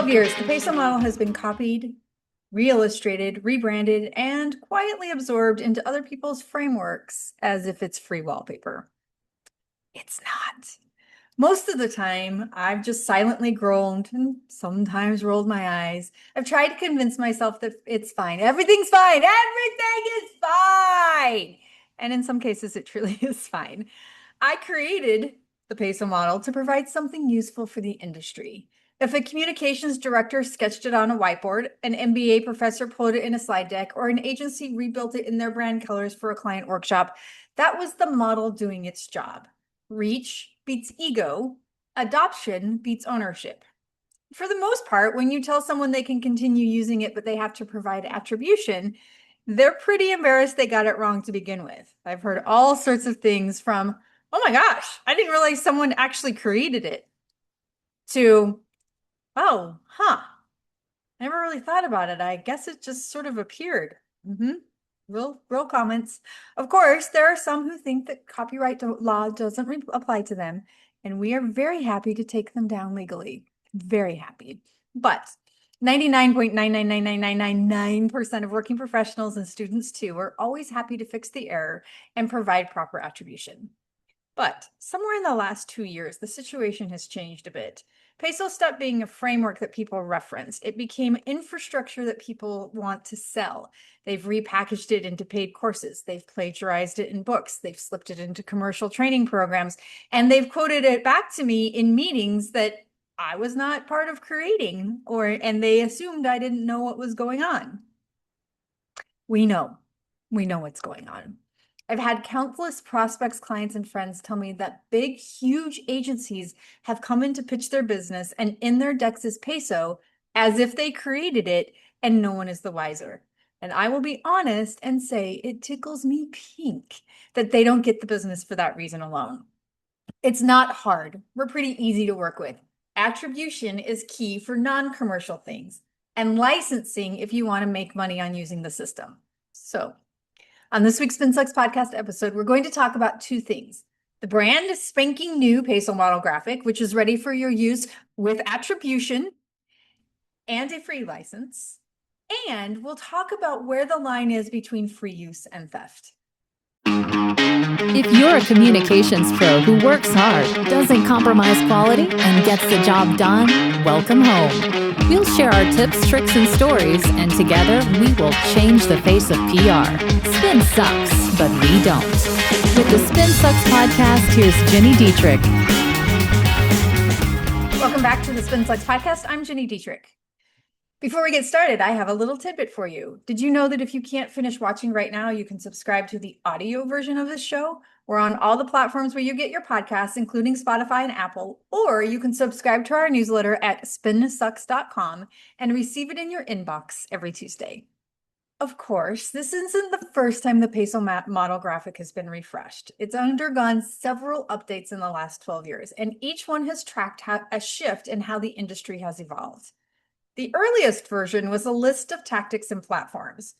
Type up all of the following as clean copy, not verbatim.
years, the PESO model has been copied, re-illustrated, rebranded, and quietly absorbed into other people's frameworks as if it's free wallpaper. It's not. Most of the time, I've just silently groaned and sometimes rolled my eyes. I've tried to convince myself that it's fine. Everything's fine. Everything is fine. And in some cases, it truly is fine. I created the PESO model to provide something useful for the industry. If a communications director sketched it on a whiteboard, an MBA professor pulled it in a slide deck, or an agency rebuilt it in their brand colors for a client workshop, that was the model doing its job. Reach beats ego. Adoption beats ownership. For the most part, when you tell someone they can continue using it, but they have to provide attribution, they're pretty embarrassed they got it wrong to begin with. I've heard all sorts of things from, oh my gosh, I didn't realize someone actually created it, to, oh, never really thought about it. I guess it just sort of appeared. Real comments. Of course, there are some who think that copyright law doesn't apply to them, and we are very happy to take them down legally. Very happy. But 99.9999999% of working professionals and students too are always happy to fix the error and provide proper attribution. But somewhere in the last 2 years, the situation has changed a bit. PESO stopped being a framework that people reference. It became infrastructure that people want to sell. They've repackaged it into paid courses. They've plagiarized it in books. They've slipped it into commercial training programs. And they've quoted it back to me in meetings that I was not part of creating, and they assumed I didn't know what was going on. We know what's going on. I've had countless prospects, clients, and friends tell me that big, huge agencies have come in to pitch their business, and in their decks is PESO as if they created it, and no one is the wiser. And I will be honest and say it tickles me pink that they don't get the business for that reason alone. It's not hard. We're pretty easy to work with. Attribution is key for non-commercial things, and licensing if you want to make money on using the system. So, on this week's Spin Sucks podcast episode, we're going to talk about two things. The brand spanking new PESO model graphic, which is ready for your use with attribution and a free license. And we'll talk about where the line is between free use and theft. If you're a communications pro who works hard, doesn't compromise quality, and gets the job done, welcome home. We'll share our tips, tricks, and stories, and together we will change the face of PR. Spin sucks, but we don't. With the Spin Sucks podcast, here's Gini Dietrich. Welcome back to the Spin Sucks podcast. I'm Gini Dietrich. Before we get started, I have a little tidbit for you. Did you know that if you can't finish watching right now, you can subscribe to the audio version of this show? We're on all the platforms where you get your podcasts, including Spotify and Apple, or you can subscribe to our newsletter at spinsucks.com and receive it in your inbox every Tuesday. Of course, this isn't the first time the PESO model graphic has been refreshed. It's undergone several updates in the last 12 years, and each one has tracked a shift in how the industry has evolved. The earliest version was a list of tactics and platforms.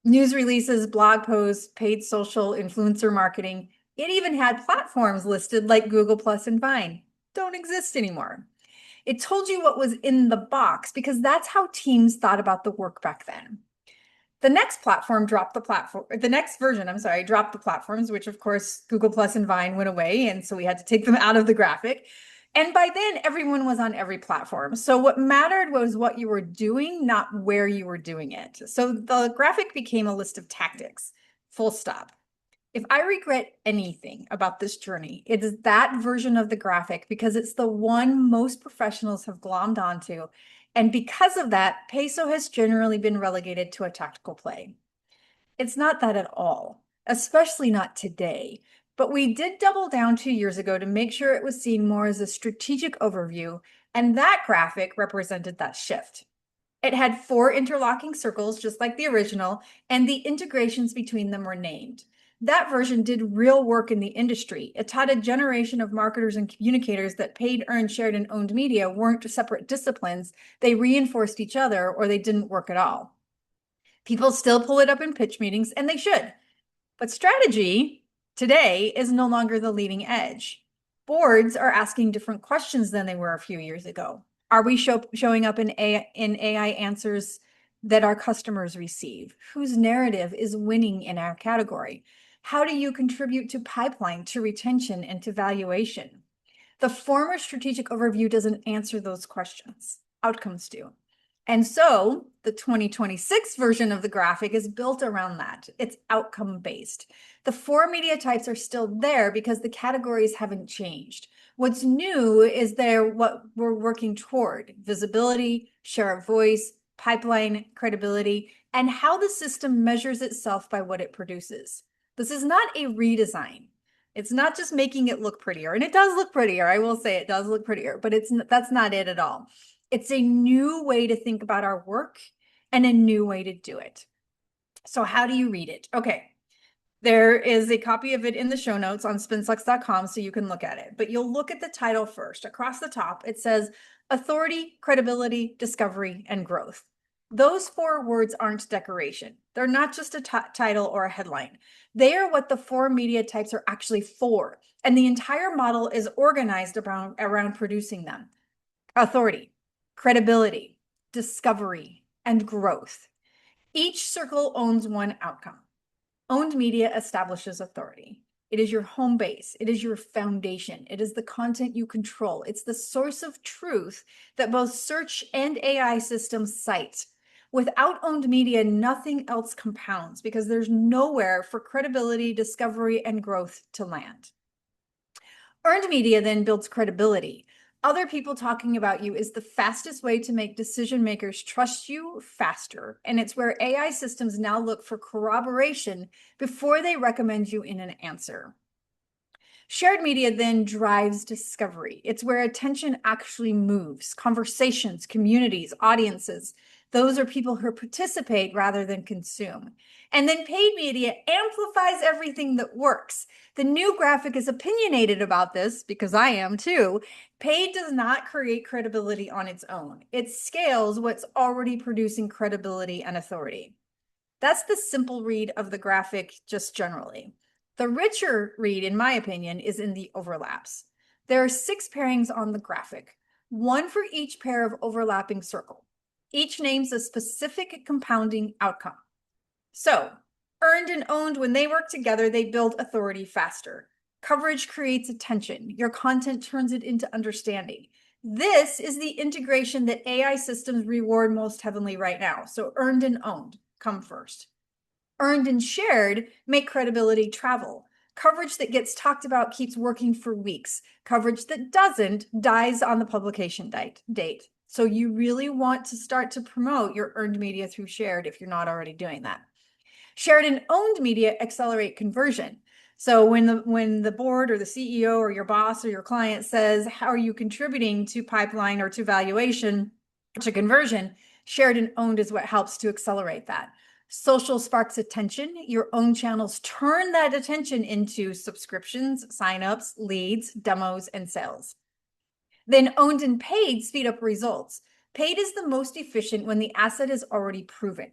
News releases, blog posts, paid social, influencer marketing. It even had platforms listed like Google Plus and Vine. Don't exist anymore. It told you what was in the box because that's how teams thought about the work back then. The next version dropped the platforms, which of course Google Plus and Vine went away, and so we had to take them out of the graphic. And by then, everyone was on every platform. So what mattered was what you were doing, not where you were doing it. So the graphic became a list of tactics, full stop. If I regret anything about this journey, it is that version of the graphic because it's the one most professionals have glommed onto. And because of that, PESO has generally been relegated to a tactical play. It's not that at all, especially not today. But we did double down 2 years ago to make sure it was seen more as a strategic overview, and that graphic represented that shift. It had 4 interlocking circles, just like the original, and the integrations between them were named. That version did real work in the industry. It taught a generation of marketers and communicators that paid, earned, shared, and owned media weren't separate disciplines. They reinforced each other, or they didn't work at all. People still pull it up in pitch meetings, and they should. But strategy today is no longer the leading edge. Boards are asking different questions than they were a few years ago. Are we showing up in AI answers that our customers receive? Whose narrative is winning in our category? How do you contribute to pipeline, to retention, and to valuation? The former strategic overview doesn't answer those questions. Outcomes do. And so the 2026 version of the graphic is built around that. It's outcome based. The four media types are still there because the categories haven't changed. What's new is what we're working toward: visibility, share of voice, pipeline, credibility, and how the system measures itself by what it produces. This is not a redesign. It's not just making it look prettier, and it does look prettier. I will say it does look prettier, but that's not it at all. It's a new way to think about our work and a new way to do it. So how do you read it? Okay. There is a copy of it in the show notes on spinsucks.com, so you can look at it. But you'll look at the title first. Across the top, it says authority, credibility, discovery, and growth. Those four words aren't decoration. They're not just a title or a headline. They are what the four media types are actually for. And the entire model is organized around producing them: authority, credibility, discovery, and growth. Each circle owns one outcome. Owned media establishes authority. It is your home base. It is your foundation. It is the content you control. It's the source of truth that both search and AI systems cite. Without owned media, nothing else compounds because there's nowhere for credibility, discovery, and growth to land. Earned media then builds credibility. Other people talking about you is the fastest way to make decision makers trust you faster. And it's where AI systems now look for corroboration before they recommend you in an answer. Shared media then drives discovery. It's where attention actually moves. Conversations, communities, audiences. Those are people who participate rather than consume. And then paid media amplifies everything that works. The new graphic is opinionated about this because I am too. Paid does not create credibility on its own. It scales what's already producing credibility and authority. That's the simple read of the graphic just generally. The richer read, in my opinion, is in the overlaps. There are 6 pairings on the graphic, one for each pair of overlapping circle. Each names a specific compounding outcome. So, earned and owned, when they work together, they build authority faster. Coverage creates attention. Your content turns it into understanding. This is the integration that AI systems reward most heavily right now. So earned and owned come first. Earned and shared make credibility travel. Coverage that gets talked about keeps working for weeks. Coverage that doesn't dies on the publication date. So you really want to start to promote your earned media through shared if you're not already doing that. Shared and owned media accelerate conversion. So when the board or the CEO or your boss or your client says, how are you contributing to pipeline or to valuation, to conversion, shared and owned is what helps to accelerate that. Social sparks attention. Your own channels turn that attention into subscriptions, signups, leads, demos, and sales. Then owned and paid speed up results. Paid is the most efficient when the asset is already proven.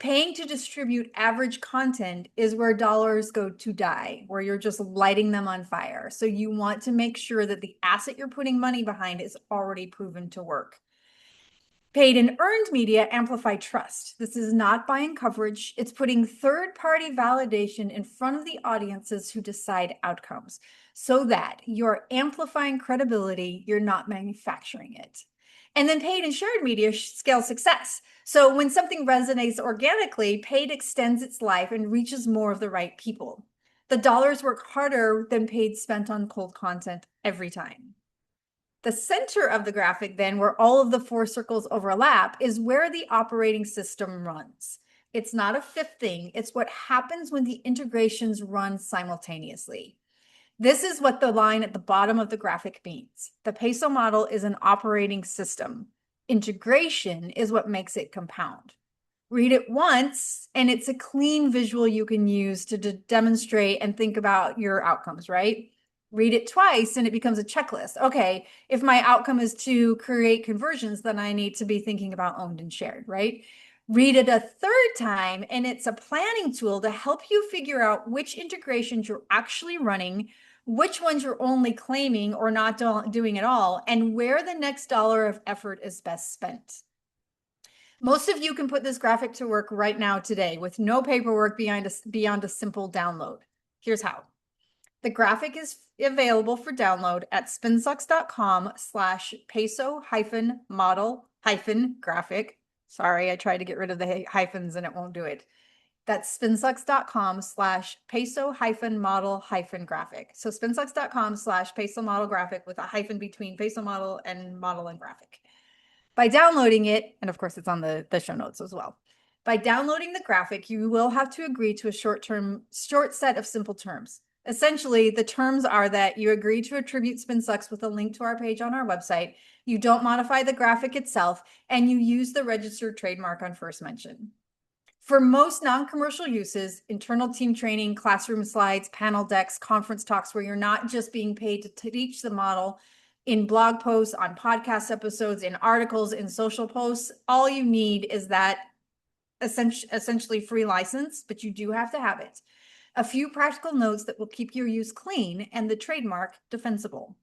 Paying to distribute average content is where dollars go to die, where you're just lighting them on fire. So you want to make sure that the asset you're putting money behind is already proven to work. Paid and earned media amplify trust. This is not buying coverage. It's putting third-party validation in front of the audiences who decide outcomes so that you're amplifying credibility, you're not manufacturing it. And then paid and shared media scale success. So when something resonates organically, paid extends its life and reaches more of the right people. The dollars work harder than paid spent on cold content every time. The center of the graphic then, where all of the 4 circles overlap, is where the operating system runs. It's not a fifth thing. It's what happens when the integrations run simultaneously. This is what the line at the bottom of the graphic means. The PESO model is an operating system. Integration is what makes it compound. Read it once, and it's a clean visual you can use to demonstrate and think about your outcomes, right? Read it twice, and it becomes a checklist. Okay, if my outcome is to create conversions, then I need to be thinking about owned and shared, right? Read it a third time, and it's a planning tool to help you figure out which integrations you're actually running, which ones you're only claiming or not doing at all, and where the next dollar of effort is best spent. Most of you can put this graphic to work right now today with no paperwork beyond a simple download. Here's how. The graphic is available for download at spinsucks.com/peso-model-graphic. Sorry, I tried to get rid of the hyphens and it won't do it. That's spinsucks.com/peso-model-graphic. So spinsucks.com/peso-model-graphic with a hyphen between peso model and graphic. By downloading it, and of course it's on the show notes as well. By downloading the graphic, you will have to agree to a short set of simple terms. Essentially, the terms are that you agree to attribute SpinSucks with a link to our page on our website, you don't modify the graphic itself, and you use the registered trademark on first mention. For most non-commercial uses, internal team training, classroom slides, panel decks, conference talks, where you're not just being paid to teach the model, in blog posts, on podcast episodes, in articles, in social posts, all you need is that essentially free license, but you do have to have it. A few practical notes that will keep your use clean and the trademark defensible.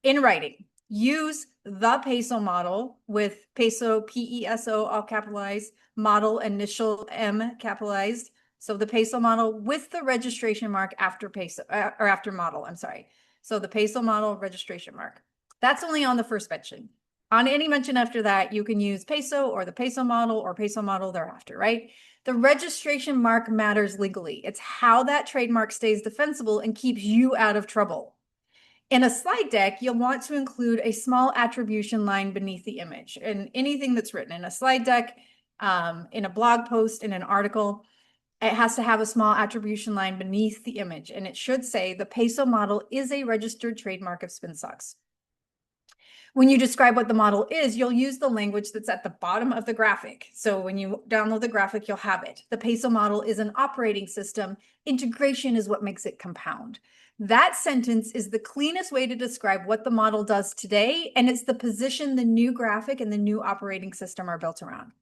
In writing, use the PESO model with PESO, P-E-S-O, all capitalized, model, initial M capitalized. So the PESO model with the registration mark after PESO, or after model, I'm sorry. So the PESO model registration mark. That's only on the first mention. On any mention after that, you can use PESO or the PESO model or PESO model thereafter, right? The registration mark matters legally. It's how that trademark stays defensible and keeps you out of trouble. In a slide deck, you'll want to include a small attribution line beneath the image. And anything that's written in a slide deck, in a blog post, in an article, it has to have a small attribution line beneath the image. And it should say the PESO model is a registered trademark of SpinSucks. When you describe what the model is, you'll use the language that's at the bottom of the graphic. So when you download the graphic, you'll have it. The PESO model is an operating system. Integration is what makes it compound. That sentence is the cleanest way to describe what the model does today, and it's the position the new graphic and the new operating system are built around.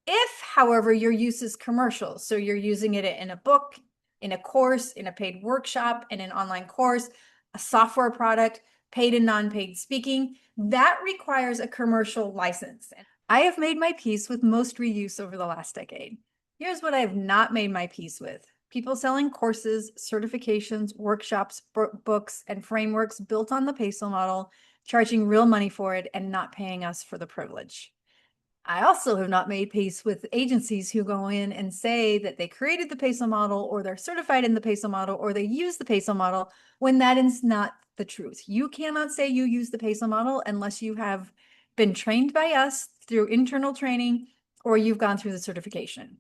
If, however, your use is commercial, so you're using it in a book, in a course, in a paid workshop, in an online course, a software product, paid and non-paid speaking, that requires a commercial license. I have made my peace with most reuse over the last decade. Here's what I have not made my peace with. People selling courses, certifications, workshops, books, and frameworks built on the PESO model, charging real money for it and not paying us for the privilege. I also have not made peace with agencies who go in and say that they created the PESO model or they're certified in the PESO model or they use the PESO model when that is not the truth. You cannot say you use the PESO model unless you have been trained by us through internal training or you've gone through the certification.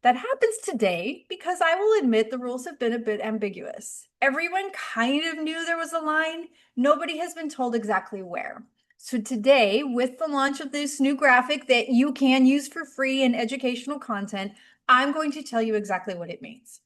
That happens today because I will admit the rules have been a bit ambiguous. Everyone kind of knew there was a line. Nobody has been told exactly where. So today, with the launch of this new graphic that you can use for free in educational content, I'm going to tell you exactly what it means.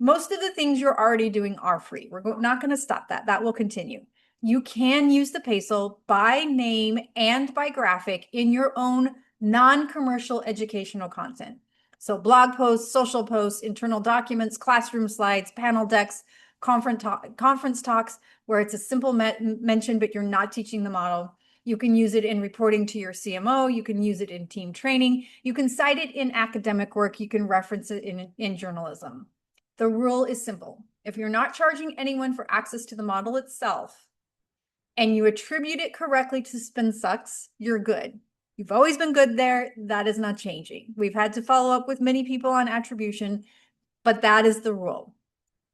Most of the things you're already doing are free. We're not going to stop that. That will continue. You can use the PESO by name and by graphic in your own non-commercial educational content. So blog posts, social posts, internal documents, classroom slides, panel decks, conference talks, where it's a simple mention, but you're not teaching the model. You can use it in reporting to your CMO. You can use it in team training. You can cite it in academic work. You can reference it in journalism. The rule is simple. If you're not charging anyone for access to the model itself and you attribute it correctly to SpinSucks, you're good. You've always been good there. That is not changing. We've had to follow up with many people on attribution, but that is the rule.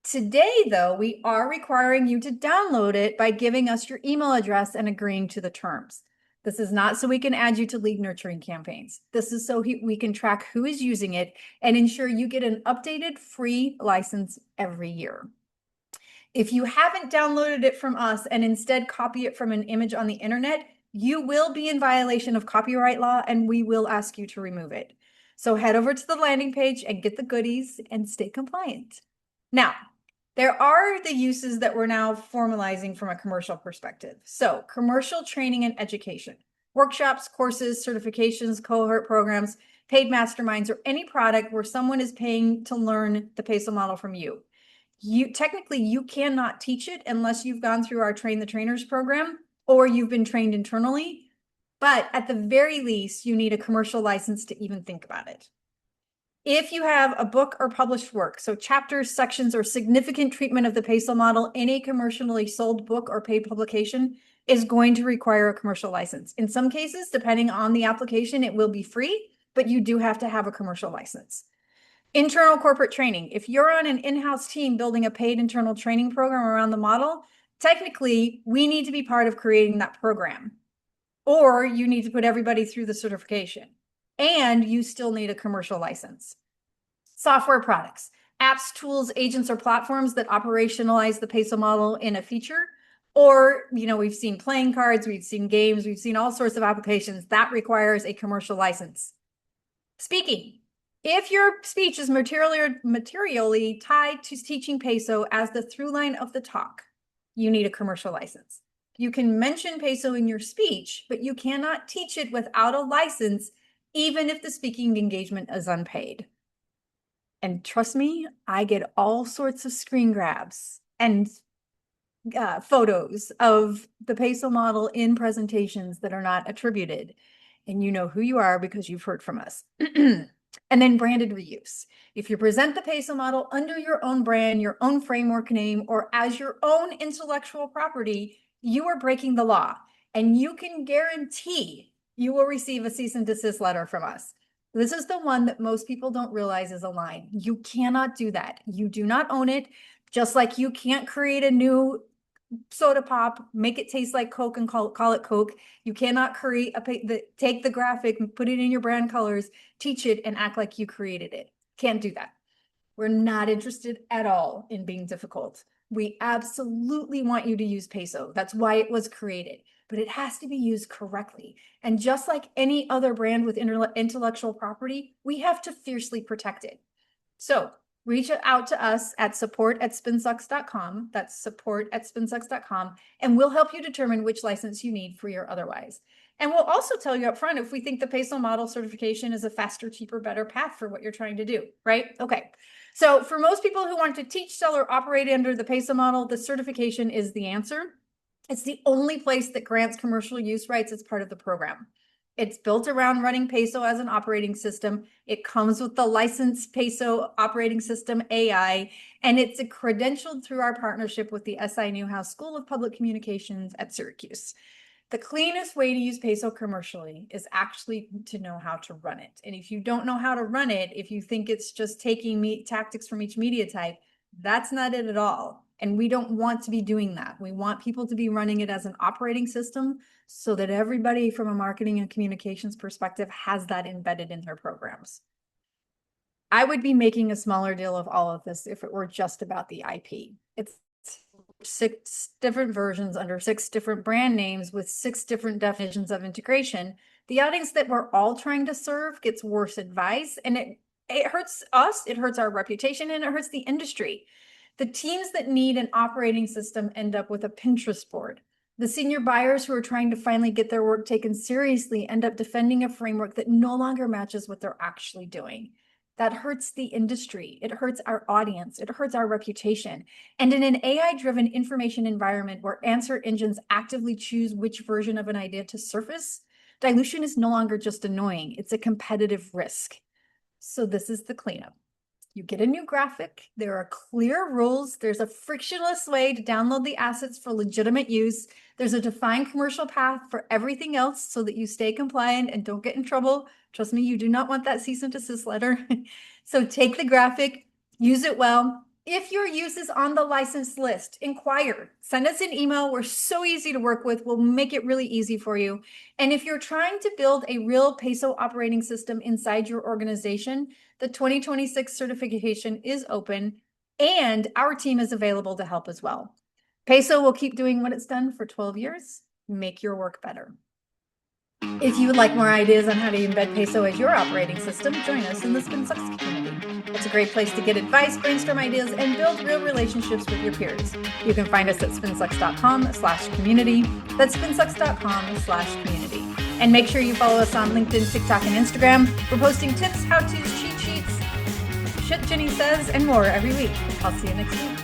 Today, though, we are requiring you to download it by giving us your email address and agreeing to the terms. This is not so we can add you to lead nurturing campaigns. This is so we can track who is using it and ensure you get an updated free license every year. If you haven't downloaded it from us and instead copy it from an image on the internet, you will be in violation of copyright law and we will ask you to remove it. So head over to the landing page and get the goodies and stay compliant. Now, there are the uses that we're now formalizing from a commercial perspective. So commercial training and education, workshops, courses, certifications, cohort programs, paid masterminds, or any product where someone is paying to learn the PESO model from you. Technically you cannot teach it unless you've gone through our Train the Trainers program or you've been trained internally. But at the very least, you need a commercial license to even think about it. If you have a book or published work, so chapters, sections, or significant treatment of the PESO model in a commercially sold book or paid publication is going to require a commercial license. In some cases, depending on the application, it will be free, but you do have to have a commercial license. Internal corporate training. If you're on an in-house team building a paid internal training program around the model, technically, we need to be part of creating that program. Or you need to put everybody through the certification. And you still need a commercial license. Software products, apps, tools, agents, or platforms that operationalize the PESO model in a feature. Or, we've seen playing cards, we've seen games, we've seen all sorts of applications that requires a commercial license. Speaking. If your speech is materially tied to teaching PESO as the through line of the talk, you need a commercial license. You can mention PESO in your speech, but you cannot teach it without a license, even if the speaking engagement is unpaid. And trust me, I get all sorts of screen grabs and photos of the PESO model in presentations that are not attributed. And you know who you are because you've heard from us. And then branded reuse. If you present the PESO model under your own brand, your own framework name, or as your own intellectual property, you are breaking the law. And you can guarantee you will receive a cease and desist letter from us. This is the one that most people don't realize is a line. You cannot do that. You do not own it. Just like you can't create a new soda pop, make it taste like Coke and call it Coke. You cannot take the graphic and put it in your brand colors, teach it, and act like you created it. Can't do that. We're not interested at all in being difficult. We absolutely want you to use PESO. That's why it was created, but it has to be used correctly. And just like any other brand with intellectual property, we have to fiercely protect it. So reach out to us at support@spinsucks.com. That's support@spinsucks.com. And we'll help you determine which license you need free or otherwise. And we'll also tell you up front if we think the PESO model certification is a faster, cheaper, better path for what you're trying to do, right? Okay. So for most people who want to teach, sell, or operate under the PESO model, the certification is the answer. It's the only place that grants commercial use rights as part of the program. It's built around running PESO as an operating system. It comes with the licensed PESO operating system AI, and it's credentialed through our partnership with the SI Newhouse School of Public Communications at Syracuse. The cleanest way to use PESO commercially is actually to know how to run it. And if you don't know how to run it, if you think it's just taking tactics from each media type, that's not it at all. And we don't want to be doing that. We want people to be running it as an operating system so that everybody from a marketing and communications perspective has that embedded in their programs. I would be making a smaller deal of all of this if it were just about the IP. It's 6 different versions under 6 different brand names with 6 different definitions of integration. The audience that we're all trying to serve gets worse advice, and it hurts us, it hurts our reputation, and it hurts the industry. The teams that need an operating system end up with a Pinterest board. The senior buyers who are trying to finally get their work taken seriously end up defending a framework that no longer matches what they're actually doing. That hurts the industry. It hurts our audience. It hurts our reputation. And in an AI-driven information environment where answer engines actively choose which version of an idea to surface, dilution is no longer just annoying. It's a competitive risk. So this is the cleanup. You get a new graphic. There are clear rules. There's a frictionless way to download the assets for legitimate use. There's a defined commercial path for everything else so that you stay compliant and don't get in trouble. Trust me, you do not want that cease and desist letter. So take the graphic, use it well. If your use is on the license list, inquire. Send us an email. We're so easy to work with. We'll make it really easy for you. And if you're trying to build a real PESO operating system inside your organization, the 2026 certification is open, and our team is available to help as well. PESO will keep doing what it's done for 12 years. Make your work better. If you would like more ideas on how to embed PESO as your operating system, join us in the SpinSucks community. It's a great place to get advice, brainstorm ideas, and build real relationships with your peers. You can find us at spinsucks.com/community. That's spinsucks.com/community. And make sure you follow us on LinkedIn, TikTok, and Instagram. We're posting tips, how-tos, cheat sheets, shit Ginny says, and more every week. I'll see you next week.